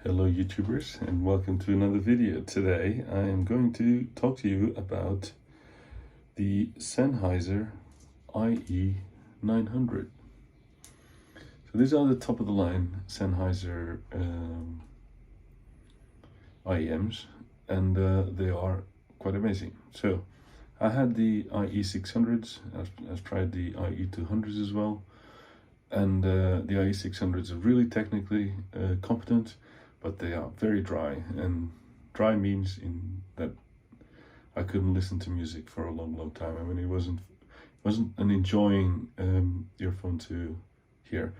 Hello YouTubers, and welcome to another video. Today I am going to talk to you about the Sennheiser IE900. So these are the top of the line Sennheiser IEMs, and they are quite amazing. So I had the IE600s, I've tried the IE200s as well, and the IE600s are really technically competent, but they are very dry, and dry means in that I couldn't listen to music for a long time. I mean, it wasn't an enjoying earphone to hear.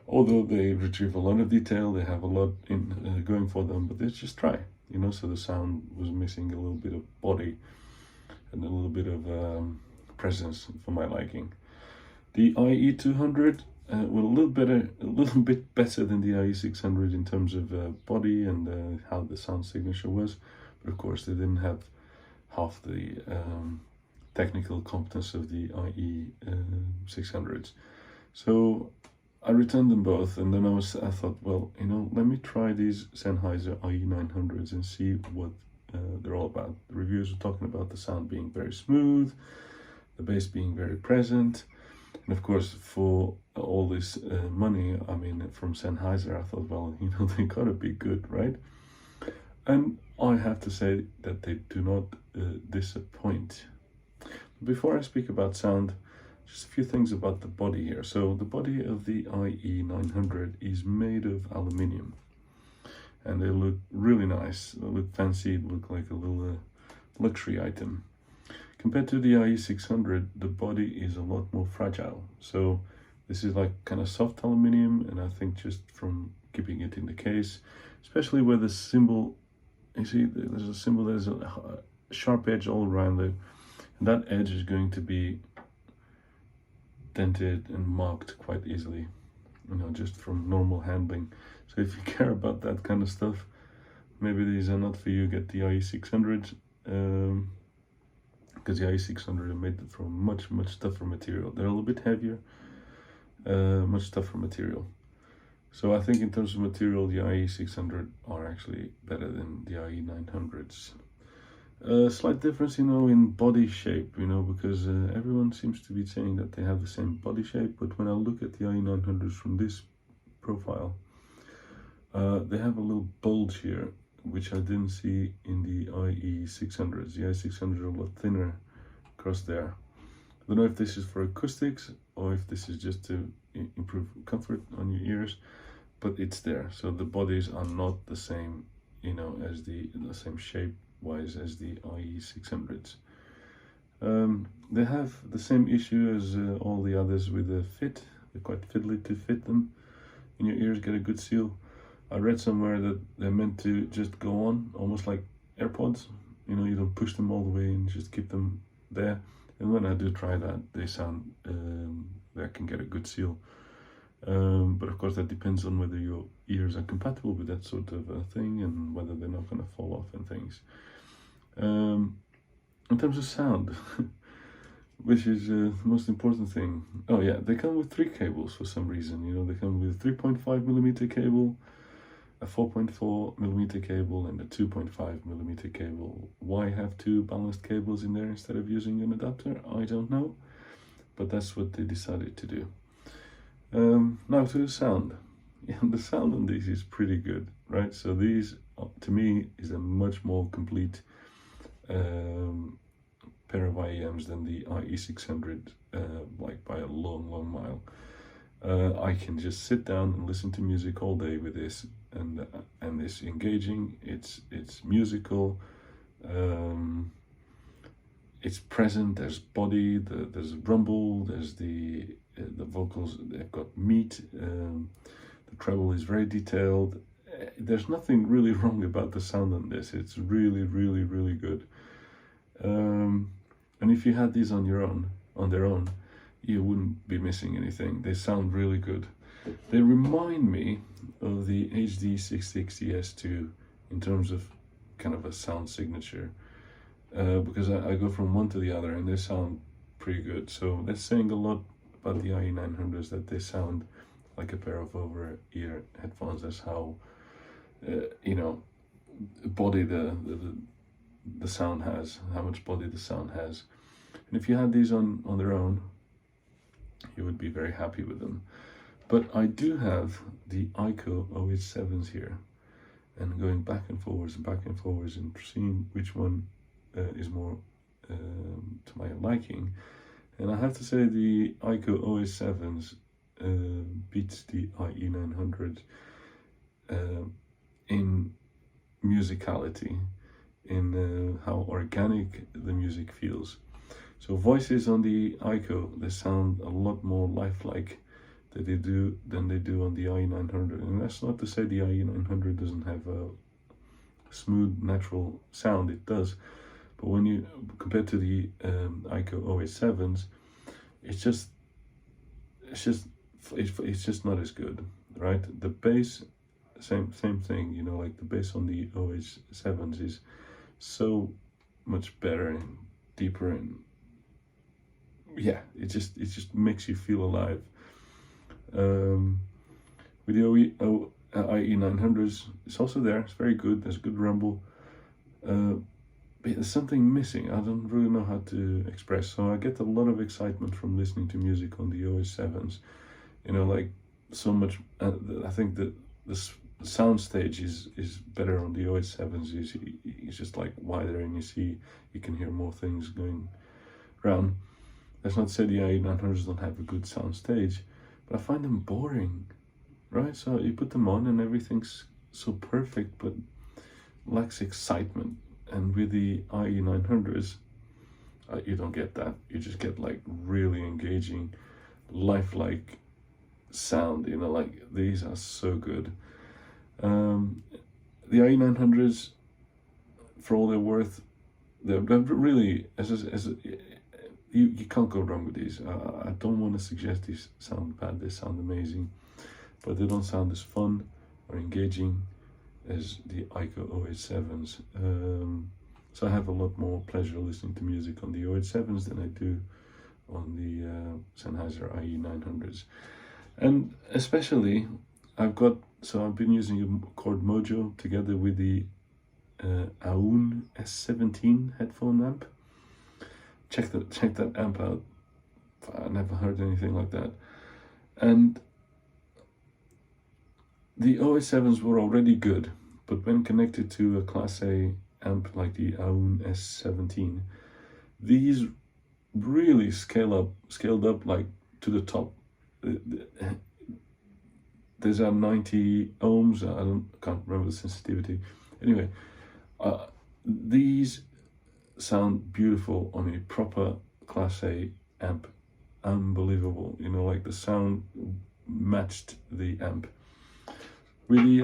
Although they retrieve a lot of detail, they have a lot in going for them, but they're just dry, you know. So the sound was missing a little bit of body and a little bit of presence for my liking. The IE200 were a little bit better than the IE600 in terms of body and how the sound signature was, but of course they didn't have half the technical competence of the IE600s. So I returned them both, and then I thought, well, you know, let me try these Sennheiser IE900s and see what they're all about. The reviews were talking about the sound being very smooth, the bass being very present. And of course, for all this money, I mean, from Sennheiser, I thought, well, you know, they gotta be good, right? And I have to say that they do not disappoint. Before I speak about sound, just a few things about the body here. So the body of the IE900 is made of aluminium, and they look really nice. They look fancy, they look like a little luxury item. Compared to the IE600, the body is a lot more fragile. So this is like kind of soft aluminium, and I think just from keeping it in the case, especially where the symbol, you see, there's a symbol, there's a sharp edge all around it, and that edge is going to be dented and marked quite easily, you know, just from normal handling. So if you care about that kind of stuff, maybe these are not for you. Get the IE600. Because the IE600 are made from much tougher material. They're a little bit heavier, much tougher material. So I think in terms of material, the IE600 are actually better than the IE900s. Slight difference, you know, in body shape, you know, because everyone seems to be saying that they have the same body shape, but when I look at the IE900s from this profile, they have a little bulge here, which I didn't see in the IE600s. The IE600s are a lot thinner across there. I don't know if this is for acoustics or if this is just to improve comfort on your ears, but it's there. So the bodies are not the same, you know, as the same shape-wise as the IE600s. They have the same issue as all the others with the fit. They're quite fiddly to fit them in your ears, get a good seal. I read somewhere that they're meant to just go on, almost like AirPods. You know, you don't push them all the way and just keep them there. And when I do try that, they sound, they can get a good seal. But of course that depends on whether your ears are compatible with that sort of thing and whether they're not going to fall off and things. In terms of sound, which is the most important thing. Oh yeah, they come with 3 cables for some reason. You know, they come with a 3.5mm cable, a 4.4mm cable, and a 2.5mm cable. Why have 2 balanced cables in there instead of using an adapter? I don't know, but that's what they decided to do. Now to the sound. Yeah, the sound on these is pretty good, right? So these, to me, is a much more complete pair of IEMs than the IE600, like by a long mile. I can just sit down and listen to music all day with this, and it's engaging. It's musical. It's present. There's body. There's rumble. There's the vocals. They've got meat. The treble is very detailed. There's nothing really wrong about the sound on this. It's really good. And if you had these on their own, you wouldn't be missing anything. They sound really good. They remind me of the HD660S2 in terms of kind of a sound signature, because I go from one to the other and they sound pretty good. So that's saying a lot about the IE900s, that they sound like a pair of over-ear headphones. That's how you know, body the sound has, how much body the sound has. And if you had these on their own, you would be very happy with them. But I do have the IKKO OH7s here, and going back and forwards and seeing which one is more to my liking. And I have to say the IKKO OH7s beats the IE900 in musicality, in how organic the music feels. So voices on the IKKO, they sound a lot more lifelike than they do on the IE900. And that's not to say the IE900 doesn't have a smooth, natural sound. It does, but when you compare to the IKKO OH7s, it's just not as good, right? The bass, same thing, you know, like the bass on the OH7s is so much better and deeper, and yeah, it just makes you feel alive. With the IE900s, it's also there. It's very good. There's a good rumble. But there's something missing. I don't really know how to express. So I get a lot of excitement from listening to music on the OH7s. You know, like so much. I think that the sound stage is better on the OH7s. It's just like wider, and you can hear more things going around. That's not to say the IE900s don't have a good sound stage, but I find them boring, right? So you put them on and everything's so perfect, but lacks excitement. And with the IE900s, you don't get that. You just get like really engaging, lifelike sound, you know, like these are so good. The IE900s, for all they're worth, they're really, you can't go wrong with these. I don't want to suggest these sound bad. They sound amazing, but they don't sound as fun or engaging as the IKKO OH7s. So I have a lot more pleasure listening to music on the OH7s than I do on the Sennheiser IE900s. And especially, I've been using a Chord Mojo together with the IEM S17 headphone amp. Check that amp out. I never heard anything like that. And the OH7s were already good, but when connected to a Class A amp like the IEM S17, these really scaled up like to the top. There's a 90 ohms. Can't remember the sensitivity. Anyway, these sound beautiful on a proper Class A amp. Unbelievable, you know, like the sound matched the amp. With the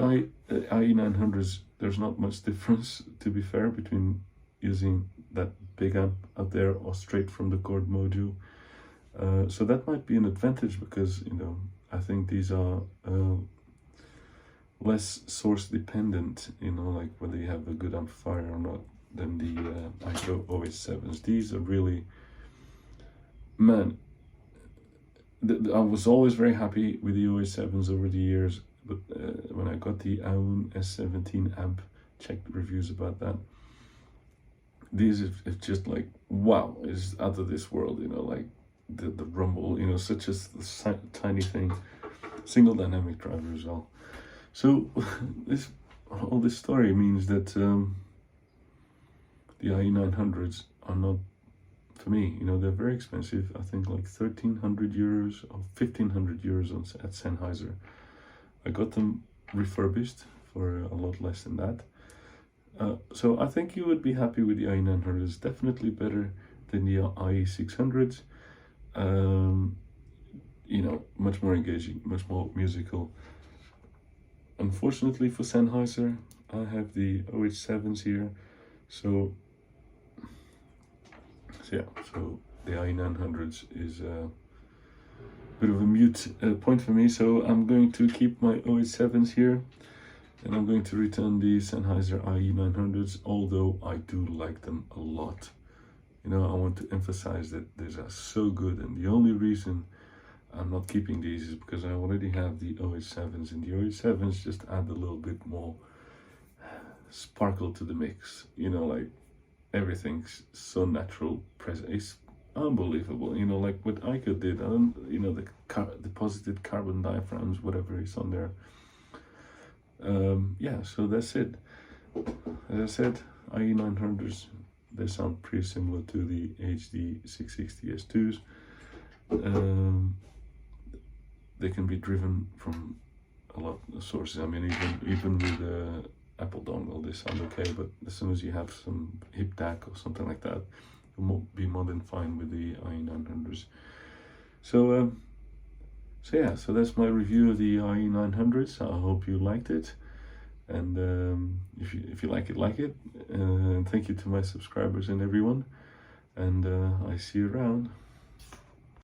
IE900s, there's not much difference, to be fair, between using that big amp out there or straight from the Chord Mojo. So that might be an advantage, because, you know, I think these are less source dependent, you know, like whether you have a good amplifier or not, than the IKKO OH7s. These are really, man, I was always very happy with the OH7s over the years, but when I got the IEM S17 amp, checked reviews about that, these it's just like, wow, it's out of this world, you know, like the rumble, you know, such as the tiny thing, single dynamic driver as well. So all this story means that the IE900s are not for me. You know, they're very expensive. I think like 1,300 euros or 1,500 euros at Sennheiser. I got them refurbished for a lot less than that. So I think you would be happy with the IE900s. Definitely better than the IE600s. You know, much more engaging, much more musical. Unfortunately for Sennheiser, I have the OH7s here. So the IE900s is a bit of a mute point for me. So I'm going to keep my OH7s here, and I'm going to return the Sennheiser IE900s, although I do like them a lot. You know, I want to emphasize that these are so good, and the only reason I'm not keeping these is because I already have the OH7s, and the OH7s just add a little bit more sparkle to the mix. You know, like everything's so natural, present. It's unbelievable. You know, like what IKKO did. I don't, you know, the deposited carbon diaphragms, whatever is on there. Yeah, so that's it. As I said, IE900s, they sound pretty similar to the HD 660 S2s. They can be driven from a lot of sources. I mean, even with the Apple dongle, they sound okay, but as soon as you have some hip DAC or something like that, you'll be more than fine with the IE900s. So yeah, so that's my review of the IE900s. I hope you liked it, and if you like it. And thank you to my subscribers and everyone, and I see you around.